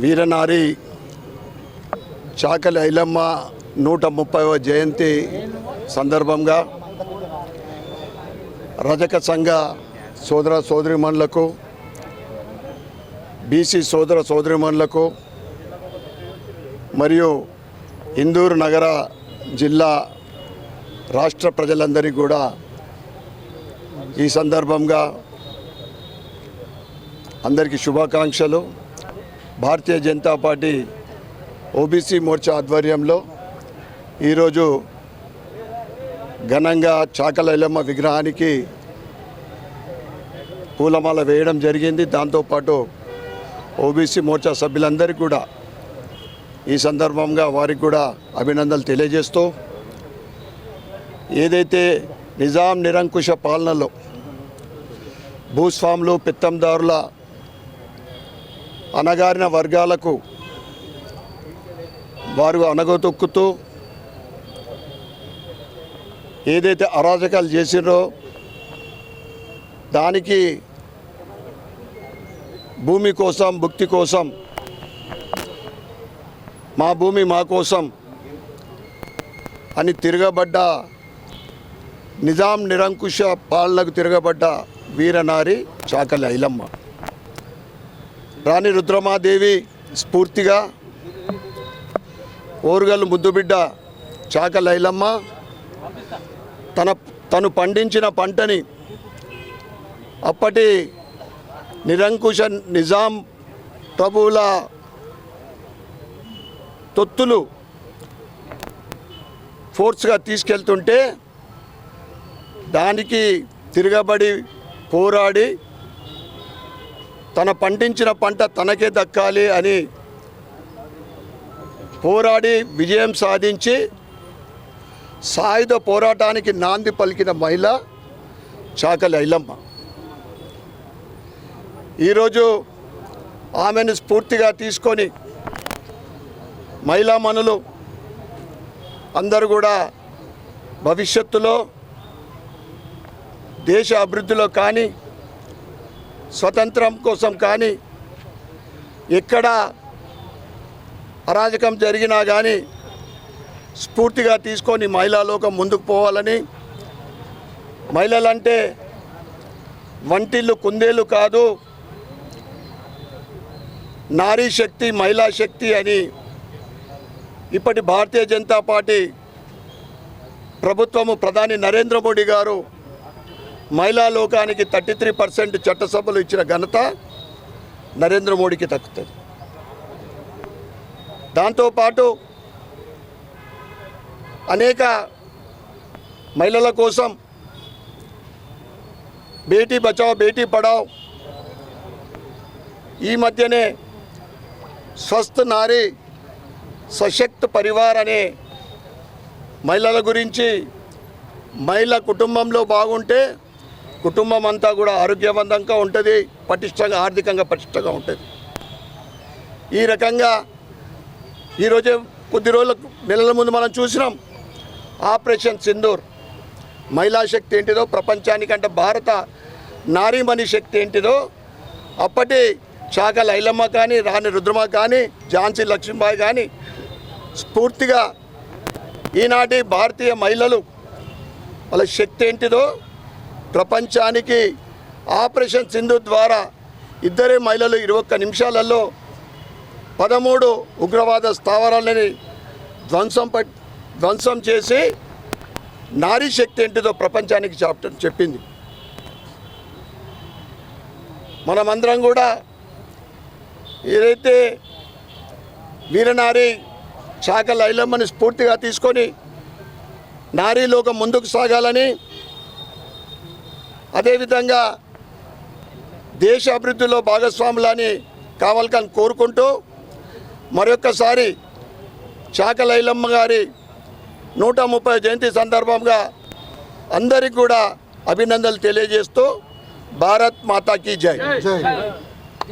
వీరనారి చాకలి ఐలమ్మ 130వ జయంతి సందర్భంగా రజక సంఘ సోదర సోదరీమణులకు, బీసీ సోదర సోదరీమణులకు మరియు ఇందూరు నగర జిల్లా రాష్ట్ర ప్రజలందరికీ కూడా ఈ సందర్భంగా అందరికీ శుభాకాంక్షలు. భారతీయ జనతా పార్టీ ఓబీసీ మోర్చా ఆధ్వర్యంలో ఈరోజు ఘనంగా చాకలి ఐలమ్మ విగ్రహానికి పూలమాల వేయడం జరిగింది. దాంతోపాటు ఓబీసీ మోర్చా సభ్యులందరికీ కూడా ఈ సందర్భంగా వారికి కూడా అభినందనలు తెలియజేస్తూ, ఏదైతే నిజాం నిరంకుశ పాలనలో భూస్వాములు, పెత్తందారుల అణగారిన వర్గాలకు వారు అణగతొక్కుతూ ఏదైతే అరాజకాలు చేసిరో దానికి భూమి కోసం, భుక్తి కోసం, మా భూమి మా కోసం అని తిరగబడ్డ నిజాం నిరంకుశ పాలనకు తిరగబడ్డ వీరనారి చాకలి ఐలమ్మ. రాణి రుద్రమాదేవి స్ఫూర్తిగా ఓరుగల్లు ముద్దుబిడ్డ చాకలి ఐలమ్మ తను పండించిన పంటని అప్పటి నిరంకుశ నిజాం ప్రభువుల తొత్తులు ఫోర్స్గా తీసుకెళ్తుంటే దానికి తిరగబడి పోరాడి తన పండించిన పంట తనకే దక్కాలి అని పోరాడి విజయం సాధించి సాయుధ పోరాటానికి నాంది పలికిన మహిళ చాకలి ఐలమ్మ. ఈరోజు ఆమెను స్ఫూర్తిగా తీసుకొని మహిళామణులు అందరూ కూడా భవిష్యత్తులో దేశ అభివృద్ధిలో కానీ, స్వతంత్రం కోసం కానీ, ఎక్కడ అరాజకం జరిగినా కానీ స్ఫూర్తిగా తీసుకొని మహిళా లోకం ముందుకు పోవాలని, మహిళలంటే వంటిల్లు కుందేలు కాదు, నారీ శక్తి, మహిళా శక్తి అని ఇప్పటి భారతీయ జనతా పార్టీ ప్రభుత్వము, ప్రధాని నరేంద్ర మోడీ గారు మహిళా లోకానికి 33% చట్టసభలు ఇచ్చిన ఘనత నరేంద్ర మోడీకి దక్కుతుంది. దాంతోపాటు అనేక మహిళల కోసం బేటీ బచావ్ బేటీ పడావ్, ఈ మధ్యనే స్వస్థ నారీ సశక్త పరివార్ అనే మహిళల గురించి, మహిళ కుటుంబంలో బాగుంటే కుటుంబం అంతా కూడా ఆరోగ్యవంతంగా ఉంటుంది, పటిష్టంగా, ఆర్థికంగా పటిష్టంగా ఉంటుంది. ఈ రకంగా ఈరోజు కొద్ది రోజుల నెలల ముందు మనం చూసినాం ఆపరేషన్ సింధూర్. మహిళా శక్తి ఏంటిదో ప్రపంచానికంటే భారత నారీమణి శక్తి ఏంటిదో అప్పటి చాకలి ఐలమ్మ కానీ, రాణి రుద్రమ కానీ, ఝాన్సీ లక్ష్మీబాయి కానీ స్ఫూర్తిగా ఈనాటి భారతీయ మహిళలు వాళ్ళ శక్తి ఏంటిదో ప్రపంచానికి ఆపరేషన్ సింధూర్ ద్వారా ఇద్దరే మహిళలు 21 నిమిషాలలో 13 ఉగ్రవాద స్థావరాలని ధ్వంసం చేసి నారీ శక్తి ఏంటిదో ప్రపంచానికి చెప్పింది. మనమందరం కూడా ఏదైతే వీరనారి చాకలి ఐలమ్మని స్ఫూర్తిగా తీసుకొని నారీ లోకం ముందుకు సాగాలని, అదేవిధంగా దేశ అభివృద్ధిలో భాగస్వాములని కావాలని కోరుకుంటూ మరొక్కసారి చాకలి ఐలమ్మ గారి 130 జయంతి సందర్భంగా అందరికీ కూడా అభినందనలు తెలియజేస్తూ భారత్ మాతాకి జై.